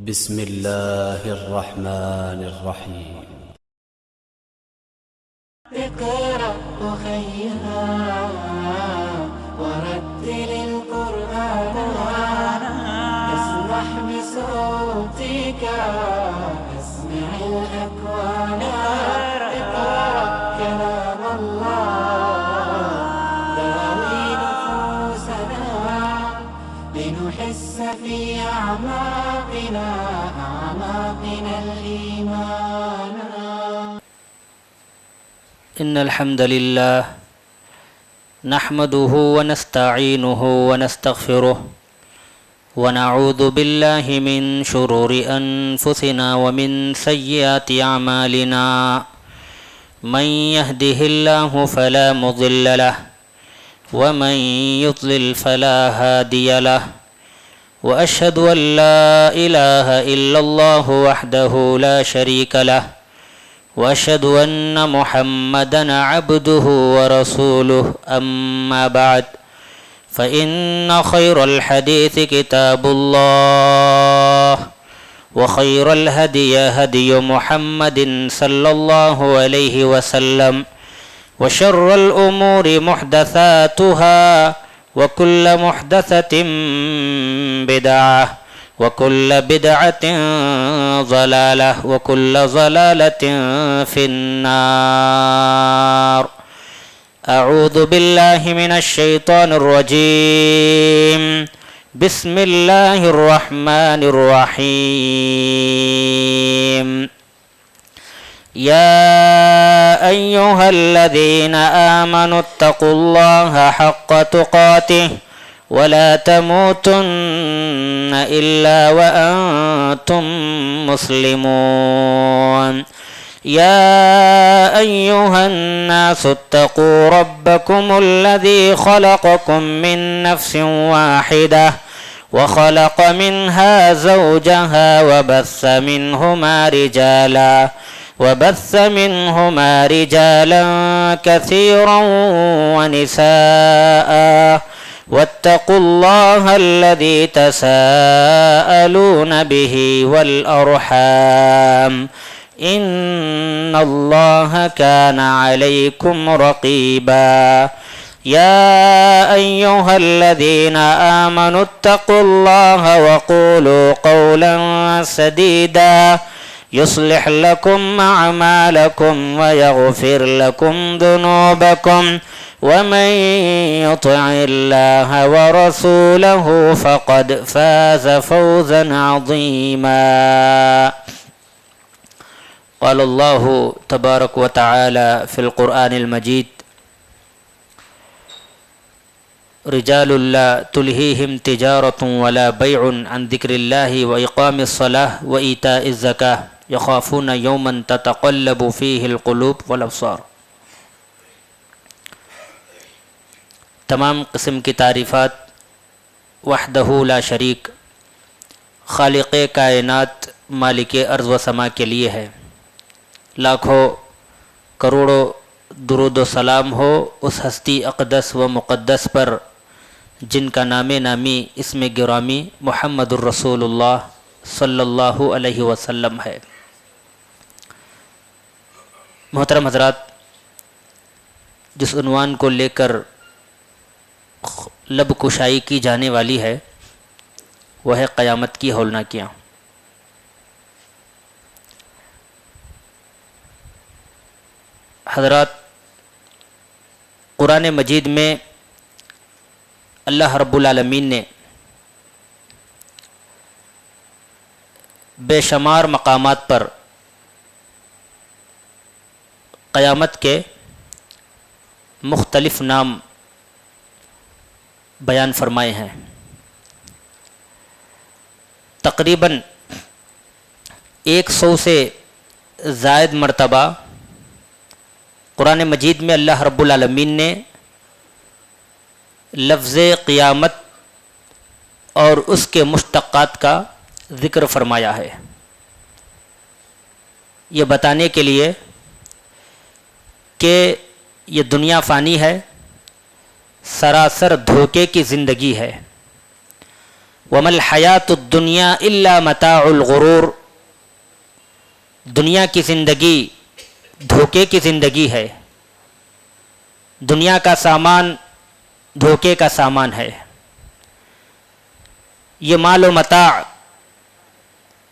بسم الله الرحمن الرحيم. اقرأ أخيها ورتل القرآن، اسمح بصوتك اسمع الأكوان. اقرأ كلام الله داوي نفوسنا لنحس في أعماقنا الإيمان. إن الحمد لله نحمده ونستعينه ونستغفره ونعوذ بالله من شرور أنفسنا ومن سيئات أعمالنا. من يهده الله فلا مضل له ومن يضلل فلا هادي له، وأشهد أن لا إله إلا الله وحده لا شريك له، وأشهد أن محمدًا عبده ورسوله. أما بعد، فإن خير الحديث كتاب الله، وخير الهدي هدي محمد صلى الله عليه وسلم، وشر الأمور محدثاتها، وكل محدثة بدعة، وكل بدعة ضلالة، وكل ضلالة في النار. أعوذ بالله من الشيطان الرجيم. بسم الله الرحمن الرحيم. يا أيها الذين آمنوا اتقوا الله حق تقاته ولا تموتن إلا وأنتم مسلمون. يا أيها الناس اتقوا ربكم الذي خلقكم من نفس واحدة وخلق منها زوجها وبث منهما رجالا كثيرا ونساء، واتقوا الله الذي تساءلون به والأرحام، إن الله كان عليكم رقيبا. يا أيها الذين آمنوا اتقوا الله وقولوا قولا سديدا يصلح لكم أعمالكم ويغفر لكم ذنوبكم، ومن يطع الله ورسوله فقد فاز فوزا عظيما. قال الله تبارك وتعالى في القرآن المجيد: رجال لا تلهيهم تجارة ولا بيع عن ذكر الله وإقام الصلاة وإيتاء الزكاة يخافون يوما تتقلب فيه القلوب والأبصار. تمام قسم کی تعریفات وحدہ لا شریک خالق کائنات مالک ارض و سما کے لیے ہے. لاکھوں کروڑوں درود و سلام ہو اس ہستی اقدس و مقدس پر جن کا نام نامی اسم گرامی محمد الرسول اللہ صلی اللہ علیہ وسلم ہے. محترم حضرات، جس عنوان کو لے کر لب کشائی کی جانے والی ہے وہ ہے قیامت کی ہولناکیاں. حضرات، قرآن مجید میں اللہ رب العالمین نے بے شمار مقامات پر قیامت کے مختلف نام بیان فرمائے ہیں. تقریباً 100 سے زائد مرتبہ قرآن مجید میں اللہ رب العالمین نے لفظ قیامت اور اس کے مشتقات کا ذکر فرمایا ہے، یہ بتانے کے لیے کہ یہ دنیا فانی ہے، سراسر دھوکے کی زندگی ہے. وَمَا الْحَيَاةُ الدُّنْيَا إِلَّا مَتَاعُ الْغُرُورِ، دنیا کی زندگی دھوکے کی زندگی ہے، دنیا کا سامان دھوکے کا سامان ہے۔ یہ مال و متاع،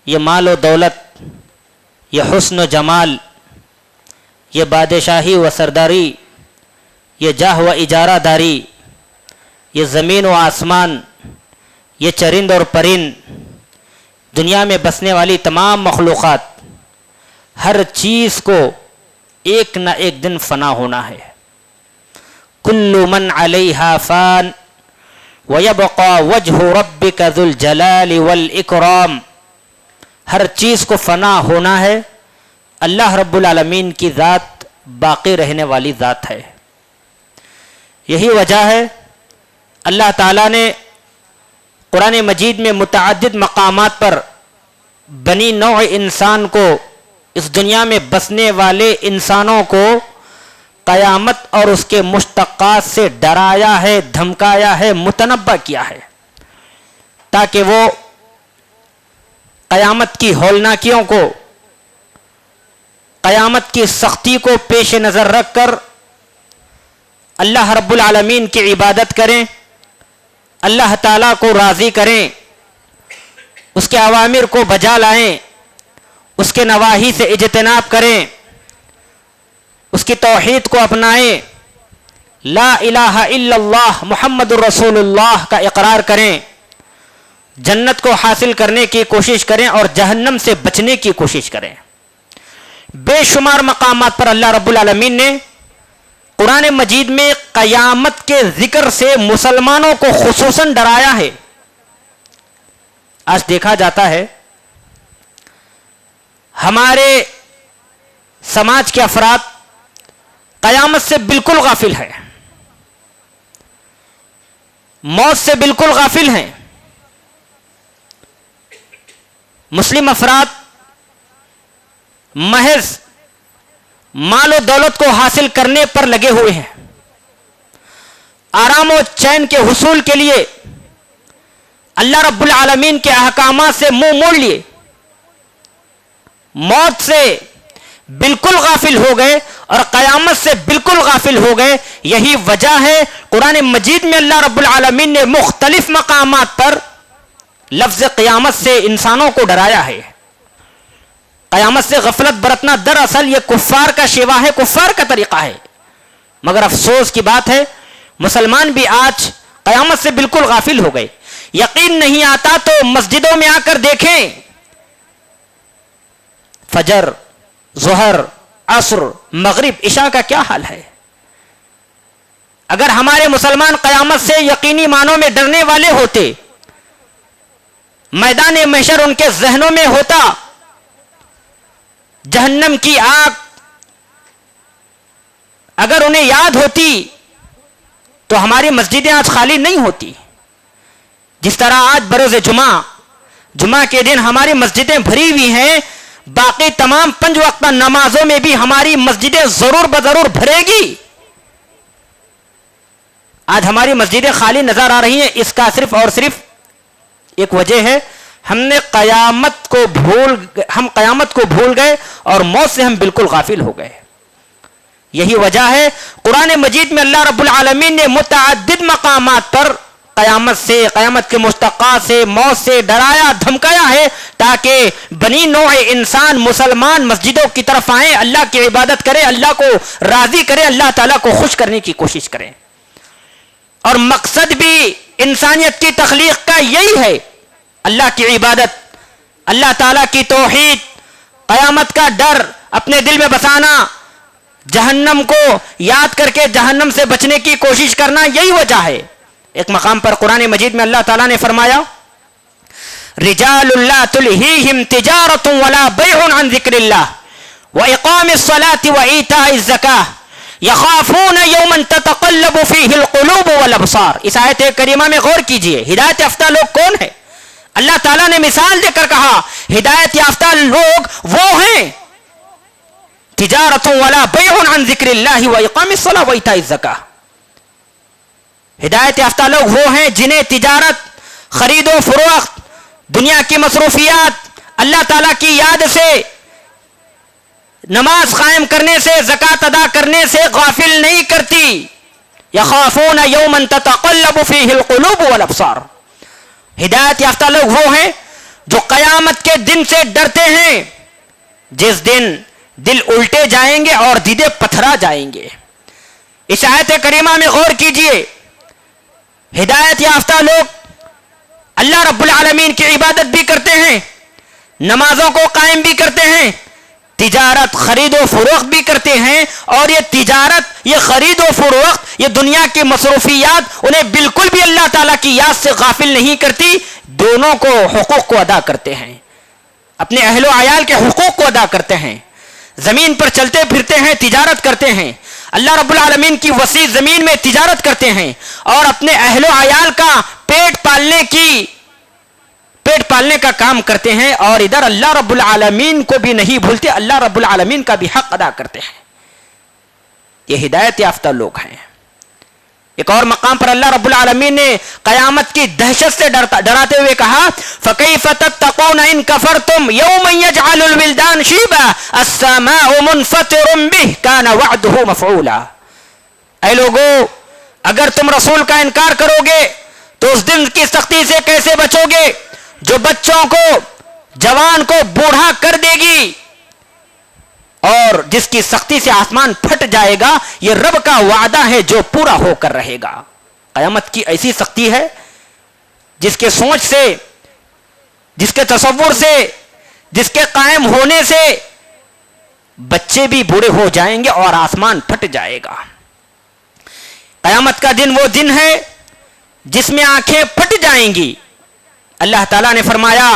یہ مال و دولت، یہ حسن و جمال، یہ بادشاہی و سرداری، یہ جاہ و اجارہ داری، یہ زمین و آسمان، یہ چرند اور پرند، دنیا میں بسنے والی تمام مخلوقات، ہر چیز کو ایک نہ ایک دن فنا ہونا ہے۔ کل من علیہا فان وَيَبْقَى وَجْهُ رَبِّكَ ذُو الْجَلَالِ وَالْإِكْرَامِ، ہر چیز کو فنا ہونا ہے، اللہ رب العالمین کی ذات باقی رہنے والی ذات ہے۔ یہی وجہ ہے اللہ تعالیٰ نے قرآن مجید میں متعدد مقامات پر بنی نوع انسان کو، اس دنیا میں بسنے والے انسانوں کو قیامت اور اس کے مشتقات سے ڈرایا ہے، دھمکایا ہے، متنبہ کیا ہے، تاکہ وہ قیامت کی ہولناکیوں کو، قیامت کی سختی کو پیش نظر رکھ کر اللہ رب العالمین کی عبادت کریں، اللہ تعالیٰ کو راضی کریں، اس کے اوامر کو بجا لائیں، اس کے نواہی سے اجتناب کریں، اس کی توحید کو اپنائیں، لا الہ الا اللہ محمد الرسول اللہ کا اقرار کریں، جنت کو حاصل کرنے کی کوشش کریں اور جہنم سے بچنے کی کوشش کریں۔ بے شمار مقامات پر اللہ رب العالمین نے قرآن مجید میں قیامت کے ذکر سے مسلمانوں کو خصوصاً ڈرایا ہے۔ آج دیکھا جاتا ہے ہمارے سماج کے افراد قیامت سے بالکل غافل ہیں، موت سے بالکل غافل ہیں۔ مسلم افراد محض مال و دولت کو حاصل کرنے پر لگے ہوئے ہیں، آرام و چین کے حصول کے لیے اللہ رب العالمین کے احکامات سے منہ موڑ لیے، موت سے بالکل غافل ہو گئے اور قیامت سے بالکل غافل ہو گئے۔ یہی وجہ ہے قرآن مجید میں اللہ رب العالمین نے مختلف مقامات پر لفظ قیامت سے انسانوں کو ڈرایا ہے۔ قیامت سے غفلت برتنا دراصل یہ کفار کا شیوا ہے، کفار کا طریقہ ہے، مگر افسوس کی بات ہے مسلمان بھی آج قیامت سے بالکل غافل ہو گئے۔ یقین نہیں آتا تو مسجدوں میں آ کر دیکھیں، فجر، ظہر، عصر، مغرب، عشاء کا کیا حال ہے۔ اگر ہمارے مسلمان قیامت سے یقینی معنوں میں ڈرنے والے ہوتے، میدان محشر ان کے ذہنوں میں ہوتا، جہنم کی آگ اگر انہیں یاد ہوتی تو ہماری مسجدیں آج خالی نہیں ہوتی۔ جس طرح آج بروز جمعہ کے دن ہماری مسجدیں بھری ہوئی ہیں، باقی تمام 5 وقتہ نمازوں میں بھی ہماری مسجدیں ضرور بضرور بھرے گی۔ آج ہماری مسجدیں خالی نظر آ رہی ہیں، اس کا صرف اور صرف ایک وجہ ہے، ہم قیامت کو بھول گئے اور موت سے ہم بالکل غافل ہو گئے۔ یہی وجہ ہے قرآن مجید میں اللہ رب العالمین نے متعدد مقامات پر قیامت سے، قیامت کے مشتقات سے، موت سے ڈرایا، دھمکایا ہے، تاکہ بنی نوع انسان مسلمان مسجدوں کی طرف آئیں، اللہ کی عبادت کریں، اللہ کو راضی کریں، اللہ تعالیٰ کو خوش کرنے کی کوشش کریں۔ اور مقصد بھی انسانیت کی تخلیق کا یہی ہے، اللہ کی عبادت، اللہ تعالیٰ کی توحید، قیامت کا ڈر اپنے دل میں بسانا، جہنم کو یاد کر کے جہنم سے بچنے کی کوشش کرنا، یہی وجہ ہے۔ ایک مقام پر قرآن مجید میں اللہ تعالیٰ نے فرمایا رجال لا تلہیہم تجارت ولا بیع عن ذکر اللہ واقام الصلاة وایتاء الزکاة یخافون یوما تتقلب فیہ القلوب والابصار۔ اس آیت کریمہ میں غور کیجئے، ہدایت یافتہ لوگ کون ہیں؟ اللہ تعالیٰ نے مثال دے کر کہا ہدایت یافتہ لوگ وہ ہیں تجارت ولا بیع عن ذکر اللہ واقام الصلاة وایتاء الزکاة۔ ہدایت یافتہ لوگ وہ ہیں جنہیں تجارت خرید و فروخت، دنیا کی مصروفیات اللہ تعالیٰ کی یاد سے، نماز قائم کرنے سے، زکوٰۃ ادا کرنے سے غافل نہیں کرتی. یخافون یوما تتقلب فیہ القلوب والابصار. ہدایت یافتہ لوگ وہ ہیں جو قیامت کے دن سے ڈرتے ہیں جس دن دل الٹے جائیں گے اور دیدے پتھرا جائیں گے. اس آیت کریمہ میں غور کیجئے. ہدایت یافتہ لوگ اللہ رب العالمین کی عبادت بھی کرتے ہیں، نمازوں کو قائم بھی کرتے ہیں، تجارت خرید و فروخت بھی کرتے ہیں، اور یہ تجارت، یہ خرید و فروخت، یہ دنیا کی مصروفیات انہیں بالکل بھی اللہ تعالیٰ کی یاد سے غافل نہیں کرتی. دونوں کو حقوق کو ادا کرتے ہیں، اپنے اہل و عیال کے حقوق کو ادا کرتے ہیں، زمین پر چلتے پھرتے ہیں، تجارت کرتے ہیں، اللہ رب العالمین کی وسیع زمین میں تجارت کرتے ہیں، اور اپنے اہل و عیال کا پیٹ پالنے کا کام کرتے ہیں، اور ادھر اللہ رب العالمین کو بھی نہیں بھولتے، اللہ رب العالمین کا بھی حق ادا کرتے ہیں. یہ ہدایت یافتہ لوگ ہیں. ایک اور مقام پر اللہ رب العالمین نے قیامت کی دہشت سے ڈراتے ہوئے کہا فَكَيْفَ تَتَّقُونَ إِن كَفَرْتُمْ يَوْمًا يَجْعَلُ الْوِلْدَانُ شِيبًا السَّمَاءُ مُنْفَطِرٌ بِهِ كَانَ وَعْدُهُ مَفْعُولًا. اے لوگو، اگر تم رسول کا انکار کرو گے تو اس دن کی سختی سے کیسے بچو گے جو بچوں کو، جوان کو بوڑھا کر دے گی، اور جس کی سختی سے آسمان پھٹ جائے گا. یہ رب کا وعدہ ہے جو پورا ہو کر رہے گا. قیامت کی ایسی سختی ہے جس کے سوچ سے، جس کے تصور سے، جس کے قائم ہونے سے بچے بھی بوڑھے ہو جائیں گے اور آسمان پھٹ جائے گا. قیامت کا دن وہ دن ہے جس میں آنکھیں پھٹ جائیں گی. اللہ تعالیٰ نے فرمایا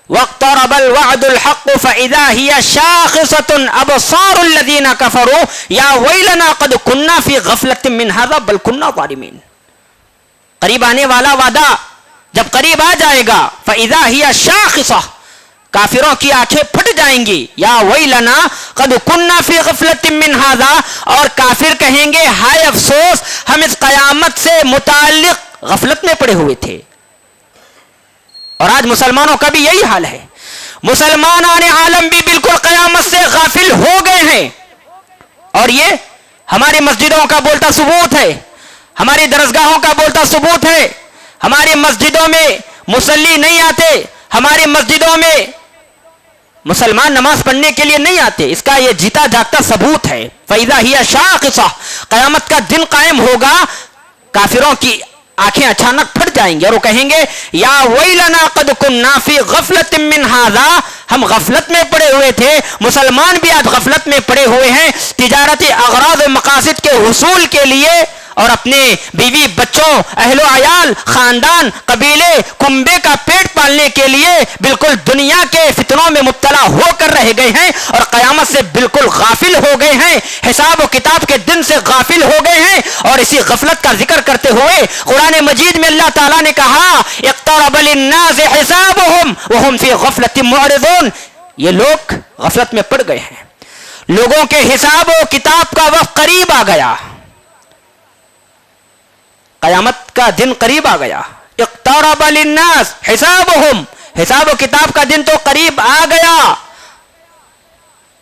وَاقْتَرَبَ الْوَعْدُ الْحَقُّ فَإِذَا هِيَ شَاخِصَةٌ أَبْصَارُ الَّذِينَ كَفَرُوا يَا وَيْلَنَا قَدْ كُنَّا فِي غَفْلَةٍ مِّنْ هَذَا بَلْ كُنَّا ظَالِمِينَ. قریب آنے والا وعدہ جب قریب آ جائے گا فَإِذَا هِيَ شَاخِصَةٌ، کافروں کی آنکھیں پھٹ جائیں گی. یا ویلنا قد کننا فی غفلۃ من ھذا، اور کافر کہیں گے ہائے افسوس، ہم اس قیامت سے متعلق غفلت میں پڑے ہوئے تھے. اور آج مسلمانوں کا بھی یہی حال ہے. مسلمان عالم بھی بالکل قیامت سے غافل ہو گئے ہیں، اور یہ ہماری مسجدوں کا بولتا ثبوت ہے، ہماری درسگاہوں کا بولتا ثبوت ہے. ہماری مسجدوں میں مصلی نہیں آتے، ہماری مسجدوں میں مسلمان نماز پڑھنے کے لیے نہیں آتے. اس کا یہ جیتا جاگتا ثبوت ہے. فَإِذَا هِيَ شَاخِصَةٌ، قیامت کا دن قائم ہوگا، کافروں کی آنکھیں اچانک پھٹ جائیں گے اور وہ کہیں گے یا ویلنا قد کننا فی غفلۃ من ھذا، ہم غفلت میں پڑے ہوئے تھے. مسلمان بھی آج غفلت میں پڑے ہوئے ہیں، تجارتی اغراض و مقاصد کے حصول کے لیے اور اپنے بیوی بچوں، اہل و عیال، خاندان، قبیلے، کنبے کا پیٹ پالنے کے لیے بالکل دنیا کے فتنوں میں مبتلا ہو کر رہ گئے ہیں اور قیامت سے بالکل غافل ہو گئے ہیں، حساب و کتاب کے دن سے غافل ہو گئے ہیں. اور اسی غفلت کا ذکر کرتے ہوئے قرآن مجید میں اللہ تعالیٰ نے کہا اقترب للناس حسابهم وهم فی غفلۃ معرضون. یہ لوگ غفلت میں پڑ گئے ہیں، لوگوں کے حساب و کتاب کا وقت قریب آ گیا، قیامت کا دن قریب آ گیا. اقترب للناس حسابهم، حساب و کتاب کا دن تو قریب آ گیا.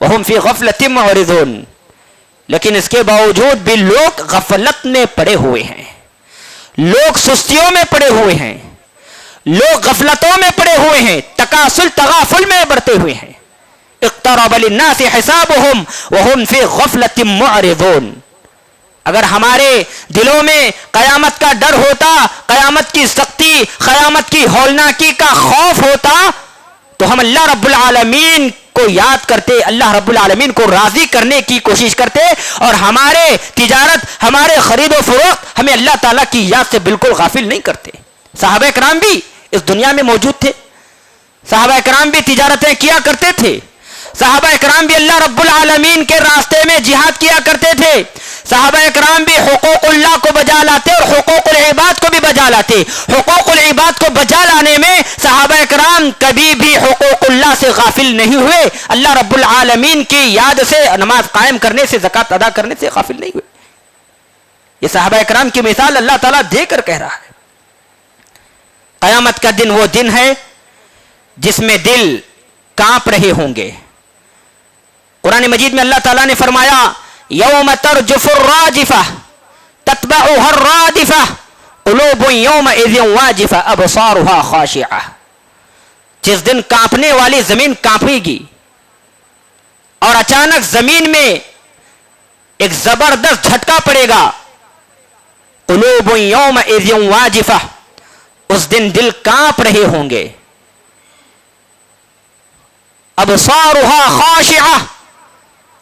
وهم فی غفلۃ معرضون، لیکن اس کے باوجود بھی لوگ غفلت میں پڑے ہوئے ہیں، لوگ سستیوں میں پڑے ہوئے ہیں، لوگ غفلتوں میں پڑے ہوئے ہیں، تکاسل تغافل میں بڑھتے ہوئے ہیں. اقترب للناس حسابهم وهم فی غفلۃ معرضون. اگر ہمارے دلوں میں قیامت کا ڈر ہوتا، قیامت کی سختی، قیامت کی ہولناکی کا خوف ہوتا، تو ہم اللہ رب العالمین کو یاد کرتے، اللہ رب العالمین کو راضی کرنے کی کوشش کرتے، اور ہمارے تجارت، ہمارے خرید و فروخت ہمیں اللہ تعالیٰ کی یاد سے بالکل غافل نہیں کرتے. صحابہ کرام بھی اس دنیا میں موجود تھے، صحابہ کرام بھی تجارتیں کیا کرتے تھے، صحابہ کرام بھی اللہ رب العالمین کے راستے میں جہاد کیا کرتے تھے، صحابہ کرام بھی حقوق اللہ کو بجا لاتے اور حقوق العباد کو بھی بجا لاتے. حقوق العباد کو بجا لانے میں صحابہ کرام کبھی بھی حقوق اللہ سے غافل نہیں ہوئے، اللہ رب العالمین کی یاد سے، نماز قائم کرنے سے، زکوٰۃ ادا کرنے سے غافل نہیں ہوئے. یہ صحابہ کرام کی مثال اللہ تعالیٰ دے کر کہہ رہا ہے. قیامت کا دن وہ دن ہے جس میں دل کانپ رہے ہوں گے. قرآن مجید میں اللہ تعالیٰ نے فرمایا یوم ترجف الراجفہ تتبعها الرادفہ قلوب یومئذ واجفہ ابصارها خاشعہ. جس دن کانپنے والی زمین کانپے گی اور اچانک زمین میں ایک زبردست جھٹکا پڑے گا. قلوب یومئذ واجفہ، اس دن دل کانپ رہے ہوں گے. ابصارها خاشعہ،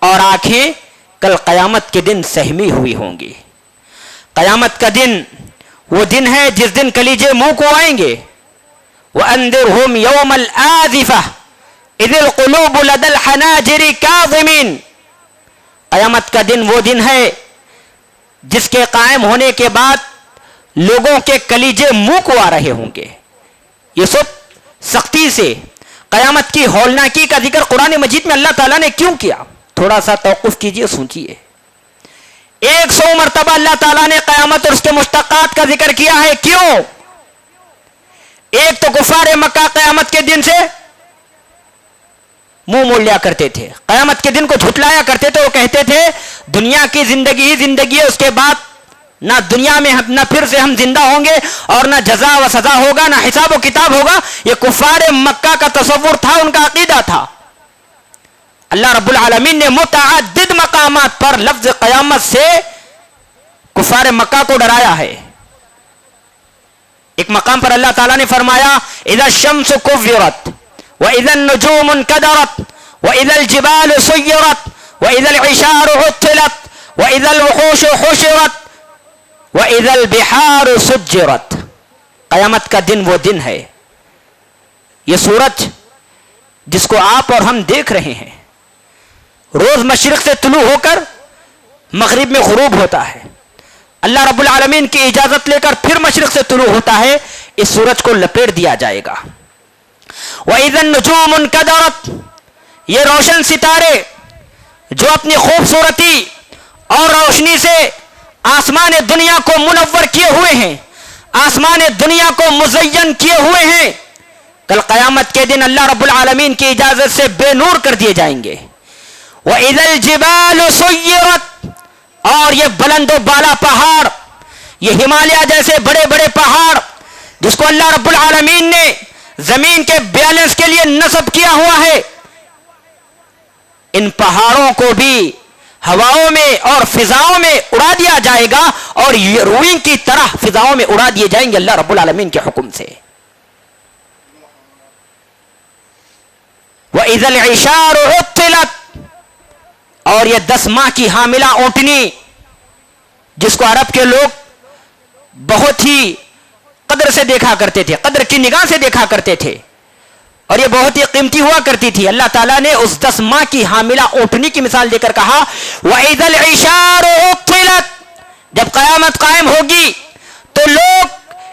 اور آنکھیں کل قیامت کے دن سہمی ہوئی ہوں گی. قیامت کا دن وہ دن ہے جس دن کلیجے منہ کو آئیں گے. وَأَنذِرْهُمْ يَوْمَ الْآذِفَةِ إِذِ الْقُلُوبُ لَدَى الْحَنَاجِرِ كَاظِمِينَ. قیامت کا دن وہ دن ہے جس کے قائم ہونے کے بعد لوگوں کے کلیجے منہ کو آ رہے ہوں گے. یہ سب سختی سے قیامت کی ہولناکی کا ذکر قرآن مجید میں اللہ تعالیٰ نے کیوں کیا؟ تھوڑا سا توقف کیجئے، سوچئے. 100 مرتبہ اللہ تعالیٰ نے قیامت اور اس کے مشتقات کا ذکر کیا ہے. کیوں؟ ایک تو کفار مکہ قیامت کے دن سے منہ موڑ لیا کرتے تھے، قیامت کے دن کو جھٹلایا کرتے تھے. وہ کہتے تھے دنیا کی زندگی ہی زندگی ہے، اس کے بعد نہ دنیا میں نہ پھر سے ہم زندہ ہوں گے اور نہ جزا و سزا ہوگا، نہ حساب و کتاب ہوگا. یہ کفار مکہ کا تصور تھا، ان کا عقیدہ تھا. اللہ رب العالمین نے متعدد مقامات پر لفظ قیامت سے کفار مکہ کو ڈرایا ہے. ایک مقام پر اللہ تعالیٰ نے فرمایا اذا الشمس كورت واذا النجوم انكدرت واذا الجبال سيرت واذا العشار عطلت واذا الوحوش حشرت واذا البحار سجرت. قیامت کا دن وہ دن ہے. یہ سورج جس کو آپ اور ہم دیکھ رہے ہیں روز مشرق سے طلوع ہو کر مغرب میں غروب ہوتا ہے. اللہ رب العالمین کی اجازت لے کر پھر مشرق سے طلوع ہوتا ہے. اس سورج کو لپیٹ دیا جائے گا. وَإِذَا النُّجُومُ انْكَدَرَتْ، یہ روشن ستارے جو اپنی خوبصورتی اور روشنی سے آسمان دنیا کو منور کیے ہوئے ہیں، آسمان دنیا کو مزین کیے ہوئے ہیں، کل قیامت کے دن اللہ رب العالمین کی اجازت سے بے نور کر دیے جائیں گے. وَإِذَا الْجِبَالُ سُيِّرَتْ، اور یہ بلند و بالا پہاڑ، یہ ہمالیہ جیسے بڑے بڑے پہاڑ جس کو اللہ رب العالمین نے زمین کے بیلنس کے لیے نصب کیا ہوا ہے، ان پہاڑوں کو بھی ہواؤں میں اور فضاؤں میں اڑا دیا جائے گا اور یہ روئیں کی طرح فضاؤں میں اڑا دیے جائیں گے اللہ رب العالمین کے حکم سے. وَإِذَا الْعِشَارُ عُطِّلَتْ، اور یہ 10 ماہ کی حاملہ اونٹنی جس کو عرب کے لوگ بہت ہی قدر سے دیکھا کرتے تھے، قدر کی نگاہ سے دیکھا کرتے تھے، اور یہ بہت ہی قیمتی ہوا کرتی تھی. اللہ تعالیٰ نے اس 10 ماہ کی حاملہ اونٹنی کی مثال دے کر کہا وَإِذَا الْعِشَارُ عُطِّلَتْ، جب قیامت قائم ہوگی تو لوگ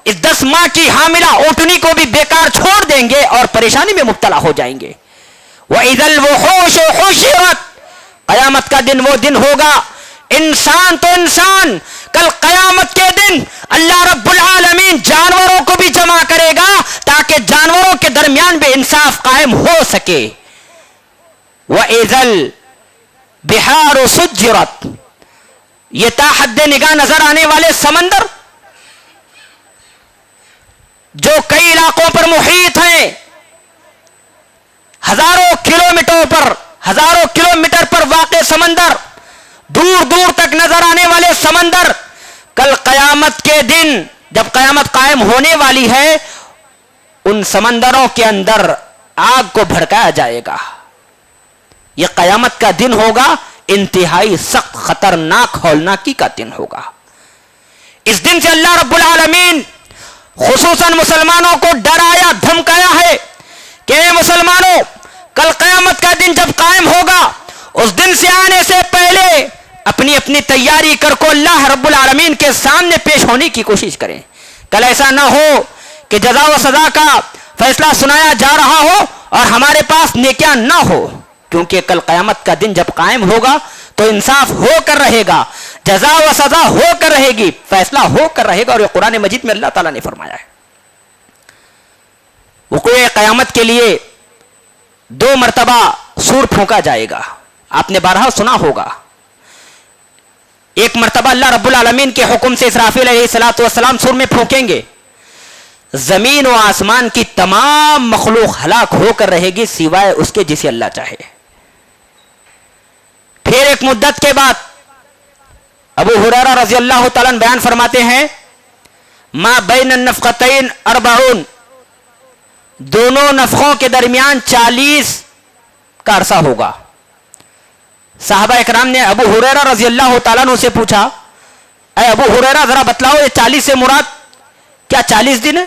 اس 10 ماہ کی حاملہ اونٹنی کو بھی بیکار چھوڑ دیں گے اور پریشانی میں مبتلا ہو جائیں گے. وَإِذَا الْوُحُوشُ حُشِرَتْ، قیامت کا دن وہ دن ہوگا انسان تو انسان، کل قیامت کے دن اللہ رب العالمین جانوروں کو بھی جمع کرے گا تاکہ جانوروں کے درمیان بھی انصاف قائم ہو سکے. وَإِذَا الْبِحَارُ سُجِّرَتْ، یہ تا حد نگاہ نظر آنے والے سمندر جو کئی علاقوں پر محیط ہیں، ہزاروں کلومیٹر پر واقع سمندر، دور دور تک نظر آنے والے سمندر، کل قیامت کے دن جب قیامت قائم ہونے والی ہے ان سمندروں کے اندر آگ کو بھڑکایا جائے گا. یہ قیامت کا دن ہوگا انتہائی سخت خطرناک ہولناکی کا دن ہوگا. اس دن سے اللہ رب العالمین خصوصاً مسلمانوں کو ڈرایا دھمکایا ہے کہ اے مسلمانوں، کل قیامت کا دن جب قائم ہوگا اس دن سے آنے سے پہلے اپنی اپنی تیاری کر کو اللہ رب العالمین کے سامنے پیش ہونے کی کوشش کریں. کل ایسا نہ ہو کہ جزا و سزا کا فیصلہ سنایا جا رہا ہو اور ہمارے پاس نیکیاں نہ ہو، کیونکہ کل قیامت کا دن جب قائم ہوگا تو انصاف ہو کر رہے گا، جزا و سزا ہو کر رہے گی، فیصلہ ہو کر رہے گا. اور یہ قرآن مجید میں اللہ تعالیٰ نے فرمایا ہے. وقوع قیامت کے لیے 2 مرتبہ سور پھونکا جائے گا. آپ نے بارہا سنا ہوگا. ایک مرتبہ اللہ رب العالمین کے حکم سے اسرافیل علیہ الصلوۃ والسلام سور میں پھونکیں گے, زمین و آسمان کی تمام مخلوق ہلاک ہو کر رہے گی سوائے اس کے جسے اللہ چاہے. پھر ایک مدت کے بعد ابو ہریرہ رضی اللہ تعالیٰ عنہ بیان فرماتے ہیں ما بین النفختین 40, دونوں نفخوں کے درمیان 40 کا عرصہ ہوگا. صحابہ اکرام نے ابو ہریرہ رضی اللہ تعالیٰ عنہ سے پوچھا, اے ابو ہریرہ ذرا بتلاؤ یہ 40 سے مراد کیا 40 دن ہے؟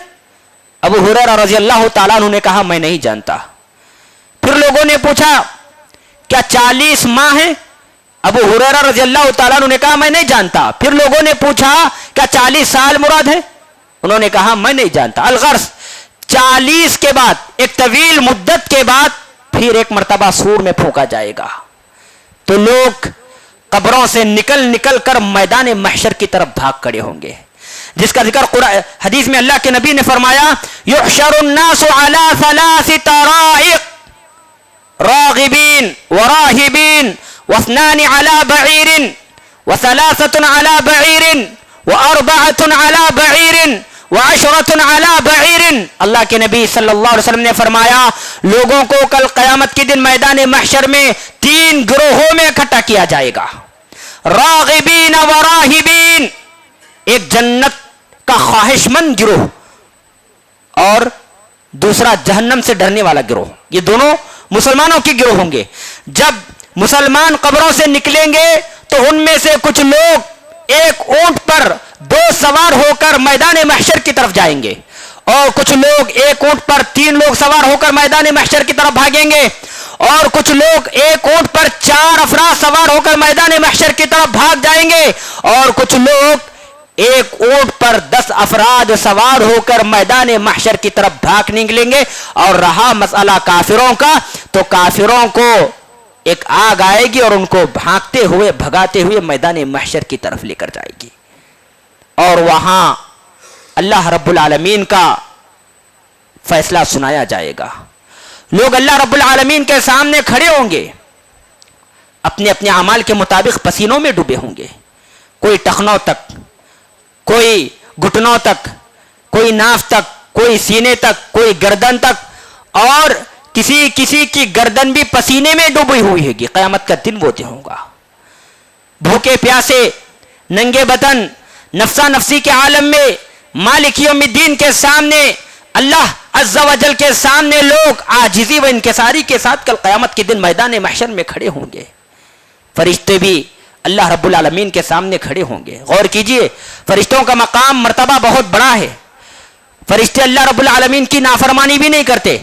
ابو ہریرہ رضی اللہ تعالیٰ عنہ نے کہا میں نہیں جانتا. پھر لوگوں نے پوچھا کیا 40 ماہ ہیں؟ ابو ہریرہ رضی اللہ تعالیٰ عنہ نے کہا میں نہیں جانتا. پھر لوگوں نے پوچھا کیا 40 سال مراد ہے؟ انہوں نے کہا میں نہیں جانتا. الغرض 40 کے بعد ایک طویل مدت کے بعد پھر ایک مرتبہ سور میں پھونکا جائے گا تو لوگ قبروں سے نکل کر میدان محشر کی طرف بھاگ کھڑے ہوں گے, جس کا ذکر حدیث میں اللہ کے نبی نے فرمایا یحشر الناس علی 3 طرائق راغبین وراہبین واثنان علی بعیر وثلاثة علی بعیر واربعة علی بعیر وعشرة علی بعیر. اللہ کے نبی صلی اللہ علیہ وسلم نے فرمایا لوگوں کو کل قیامت کے دن میدان محشر میں 3 گروہوں میں اکٹھا کیا جائے گا. راغبین وراہبین, ایک جنت کا خواہش مند گروہ اور دوسرا جہنم سے ڈرنے والا گروہ. یہ دونوں مسلمانوں کے گروہ ہوں گے. جب مسلمان قبروں سے نکلیں گے تو ان میں سے کچھ لوگ ایک اونٹ پر 2 سوار ہو کر میدان محشر کی طرف جائیں گے, اور کچھ لوگ ایک اونٹ پر 3 لوگ سوار ہو کر میدان محشر کی طرف بھاگیں گے, اور کچھ لوگ ایک اونٹ پر 4 افراد سوار ہو کر میدان محشر کی طرف بھاگ جائیں گے, اور کچھ لوگ ایک اونٹ پر 10 افراد سوار ہو کر میدان محشر کی طرف بھاگ نکلیں گے. اور رہا مسئلہ کافروں کا, تو کافروں کو ایک آگ آئے گی اور ان کو بھاگتے ہوئے بھگاتے ہوئے میدان محشر کی طرف لے کر جائے گی, اور وہاں اللہ رب العالمین کا فیصلہ سنایا جائے گا. لوگ اللہ رب العالمین کے سامنے کھڑے ہوں گے, اپنے اپنے اعمال کے مطابق پسینوں میں ڈوبے ہوں گے, کوئی ٹخنوں تک, کوئی گھٹنوں تک, کوئی ناف تک, کوئی سینے تک, کوئی گردن تک, اور کسی کی گردن بھی پسینے میں ڈوبی ہوئی ہوگی. قیامت کا دن وہ دن ہوگا. بھوکے پیاسے ننگے بدن نفسا نفسی کے عالم میں مالک یوم الدین کے سامنے, اللہ عز و جل کے سامنے لوگ عاجزی و انکساری کے ساتھ کل قیامت کے دن میدان محشر میں کھڑے ہوں گے. فرشتے بھی اللہ رب العالمین کے سامنے کھڑے ہوں گے. غور کیجئے, فرشتوں کا مقام مرتبہ بہت بڑا ہے. فرشتے اللہ رب العالمین کی نافرمانی بھی نہیں کرتے.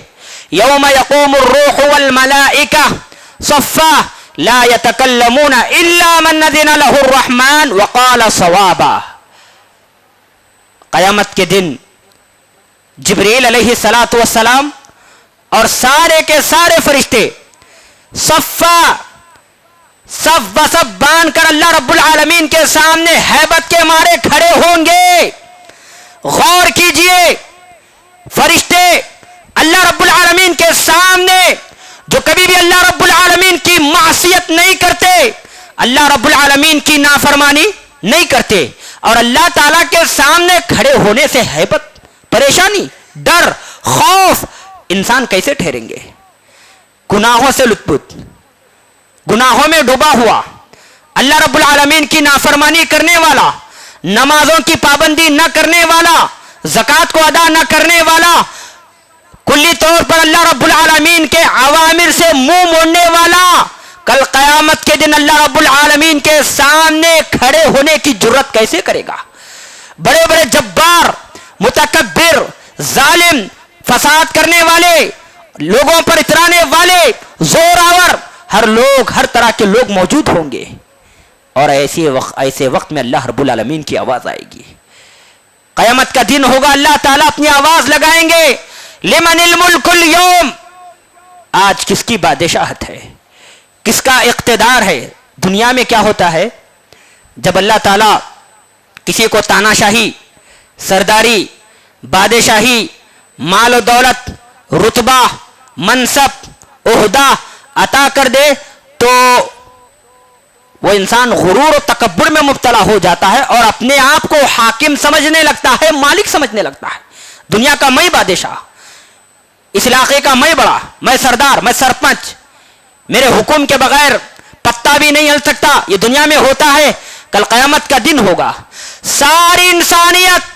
یوم یقوم الروح والملائکہ صفا لا يتکلمون الا من اذن له الرحمن وقال صوابا. قیامت کے دن جبریل علیہ الصلوۃ والسلام اور سارے کے سارے فرشتے صفا صف بصف باندھ کر اللہ رب العالمین کے سامنے ہیبت کے مارے کھڑے ہوں گے. غور کیجئے, فرشتے اللہ رب العالمین کے سامنے جو کبھی بھی اللہ رب العالمین کی معصیت نہیں کرتے, اللہ رب العالمین کی نافرمانی نہیں کرتے, اور اللہ تعالیٰ کے سامنے کھڑے ہونے سے ہیبت, پریشانی, ڈر, خوف, انسان کیسے ٹھہریں گے؟ گناہوں سے لت پت, گناہوں میں ڈوبا ہوا, اللہ رب العالمین کی نافرمانی کرنے والا, نمازوں کی پابندی نہ کرنے والا, زکوٰۃ کو ادا نہ کرنے والا, کلی طور پر اللہ رب العالمین کے اوامر سے منہ موڑنے والا, کل قیامت کے دن اللہ رب العالمین کے سامنے کھڑے ہونے کی جرت کیسے کرے گا؟ بڑے بڑے جبار, متکبر, ظالم, فساد کرنے والے, لوگوں پر اترانے والے, زور آور, ہر طرح کے لوگ موجود ہوں گے. اور ایسے وقت میں اللہ رب العالمین کی آواز آئے گی. قیامت کا دن ہوگا, اللہ تعالیٰ اپنی آواز لگائیں گے, لمن الملک اليوم, آج کس کی بادشاہت ہے, کس کا اقتدار ہے؟ دنیا میں کیا ہوتا ہے, جب اللہ تعالیٰ کسی کو تاناشاہی, سرداری, بادشاہی, مال و دولت رتبہ، منصب، عہدہ عطا کر دے تو وہ انسان غرور و تکبر میں مبتلا ہو جاتا ہے اور اپنے آپ کو حاکم سمجھنے لگتا ہے، مالک سمجھنے لگتا ہے، دنیا کا میں بادشاہ، اس علاقے کا میں بڑا، میں سردار، میں سرپنچ، میرے حکم کے بغیر پتا بھی نہیں ہل سکتا۔ یہ دنیا میں ہوتا ہے، کل قیامت کا دن ہوگا، ساری انسانیت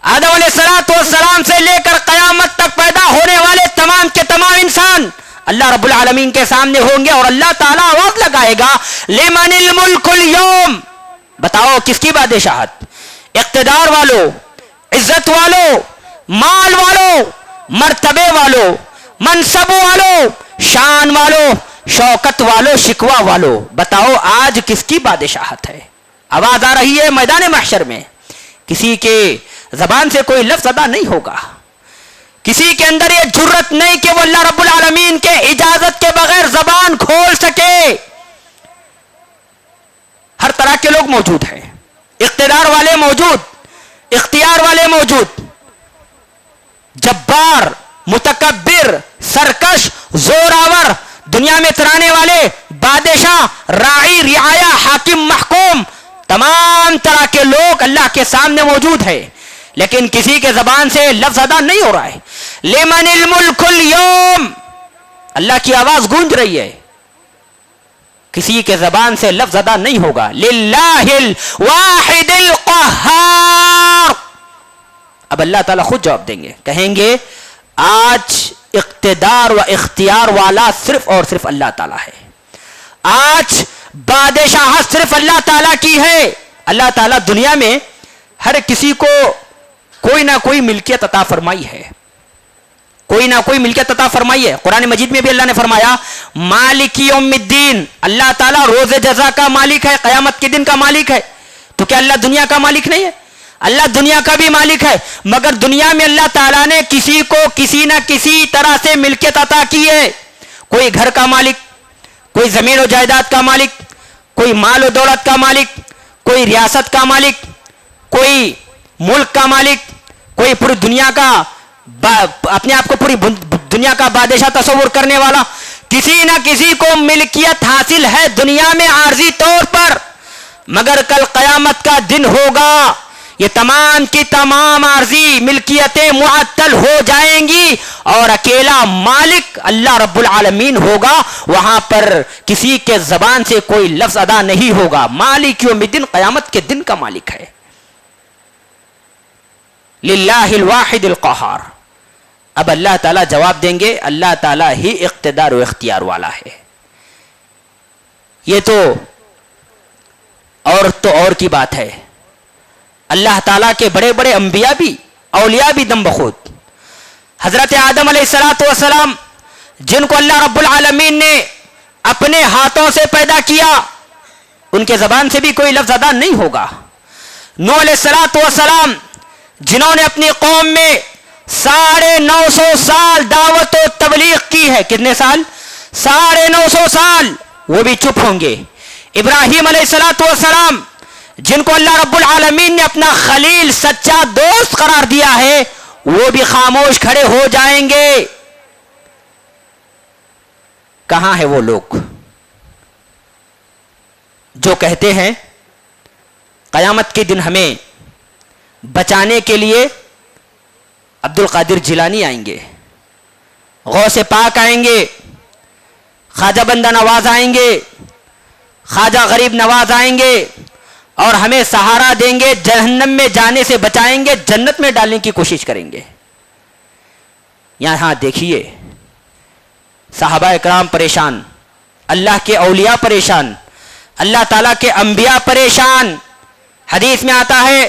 آدم علیہ السلام سے لے کر قیامت تک پیدا ہونے والے تمام کے تمام انسان اللہ رب العالمین کے سامنے ہوں گے اور اللہ تعالیٰ آواز لگائے گا لمن الملک اليوم، بتاؤ کس کی بادشاہت؟ اقتدار والو، عزت والو، مال والو، مرتبے والو، منصب والو، شان والو، شوکت والو، شکوہ والو، بتاؤ آج کس کی بادشاہت ہے؟ آواز آ رہی ہے میدان محشر میں، کسی کے زبان سے کوئی لفظ ادا نہیں ہوگا، کسی کے اندر یہ جرت نہیں کہ وہ اللہ رب العالمین کے اجازت کے بغیر زبان کھول سکے۔ ہر طرح کے لوگ موجود ہیں، اقتدار والے موجود، اختیار والے موجود، جبار، متکبر، سرکش، زوراور، دنیا میں ترانے والے، بادشاہ، راعی، رعایا، حاکم، محکوم، تمام طرح کے لوگ اللہ کے سامنے موجود ہیں، لیکن کسی کے زبان سے لفظ ادا نہیں ہو رہا ہے۔ لمن الملک اليوم، اللہ کی آواز گونج رہی ہے، کسی کے زبان سے لفظ ادا نہیں ہوگا۔ للہ الواحد القہار، اب اللہ تعالیٰ خود جواب دیں گے، کہیں گے آج اقتدار و اختیار والا صرف اور صرف اللہ تعالیٰ ہے، آج بادشاہت صرف اللہ تعالیٰ کی ہے۔ اللہ تعالیٰ دنیا میں ہر کسی کو کوئی نہ کوئی ملکیت عطا فرمائی ہے، کوئی نہ کوئی ملکیت عطا فرمائی ہے۔ قرآن مجید میں بھی اللہ نے فرمایا مالک یوم الدین، اللہ تعالیٰ روز جزا کا مالک ہے، قیامت کے دن کا مالک ہے۔ تو کیا اللہ دنیا کا مالک نہیں ہے؟ اللہ دنیا کا بھی مالک ہے، مگر دنیا میں اللہ تعالیٰ نے کسی کو کسی نہ کسی طرح سے ملکیت عطا کی ہے۔ کوئی گھر کا مالک، کوئی زمین و جائیداد کا مالک، کوئی مال و دولت کا مالک، کوئی ریاست کا مالک، کوئی ملک کا مالک، کوئی پوری دنیا کا اپنے آپ کو پوری دنیا کا بادشاہ تصور کرنے والا، کسی نہ کسی کو ملکیت حاصل ہے دنیا میں عارضی طور پر، مگر کل قیامت کا دن ہوگا، یہ تمام کی تمام عارضی ملکیتیں معطل ہو جائیں گی اور اکیلا مالک اللہ رب العالمین ہوگا، وہاں پر کسی کے زبان سے کوئی لفظ ادا نہیں ہوگا۔ مالک یوم الدین، قیامت کے دن کا مالک ہے۔ للہ الواحد القہار، اب اللہ تعالیٰ جواب دیں گے، اللہ تعالیٰ ہی اقتدار و اختیار والا ہے۔ یہ تو اور کی بات ہے، اللہ تعالیٰ کے بڑے بڑے انبیاء بھی، اولیاء بھی دم بخود، حضرت آدم علیہ السلام جن کو اللہ رب العالمین نے اپنے ہاتھوں سے پیدا کیا، ان کے زبان سے بھی کوئی لفظ ادا نہیں ہوگا۔ نوح علیہ السلام جنہوں نے اپنی قوم میں 950 سال دعوت و تبلیغ کی ہے، کتنے سال؟ 950 سال، وہ بھی چپ ہوں گے۔ ابراہیم علیہ السلام جن کو اللہ رب العالمین نے اپنا خلیل، سچا دوست قرار دیا ہے، وہ بھی خاموش کھڑے ہو جائیں گے۔ کہاں ہے وہ لوگ جو کہتے ہیں قیامت کے دن ہمیں بچانے کے لیے عبد القادر جیلانی آئیں گے، غوث پاک آئیں گے، خواجہ بندہ نواز آئیں گے، خواجہ غریب نواز آئیں گے اور ہمیں سہارا دیں گے، جہنم میں جانے سے بچائیں گے، جنت میں ڈالنے کی کوشش کریں گے۔ یہاں دیکھیے صحابہ اکرام پریشان، اللہ کے اولیاء پریشان، اللہ تعالیٰ کے انبیاء پریشان۔ حدیث میں آتا ہے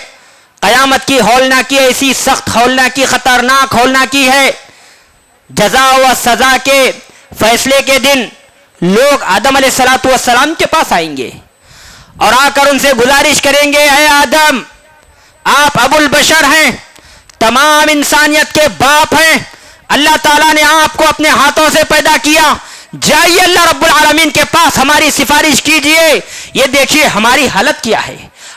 قیامت کی ہولناکی ایسی سخت ہولناکی، خطرناک ہولناکی ہے، جزا و سزا کے فیصلے کے دن لوگ آدم علیہ السلام کے پاس آئیں گے اور آ کر ان سے گزارش کریں گے، اے آدم، آپ ابو البشر ہیں، تمام انسانیت کے باپ ہیں، اللہ تعالیٰ نے آپ کو اپنے ہاتھوں سے پیدا کیا، جائیے اللہ رب العالمین کے پاس ہماری سفارش کیجئے، یہ دیکھیے ہماری حالت کیا ہے،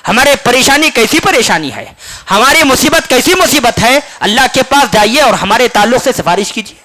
ہمارے پریشانی کیسی پریشانی ہے، ہماری مصیبت کیسی مصیبت ہے، اللہ کے پاس جائیے اور ہمارے تعلق سے سفارش کیجئے۔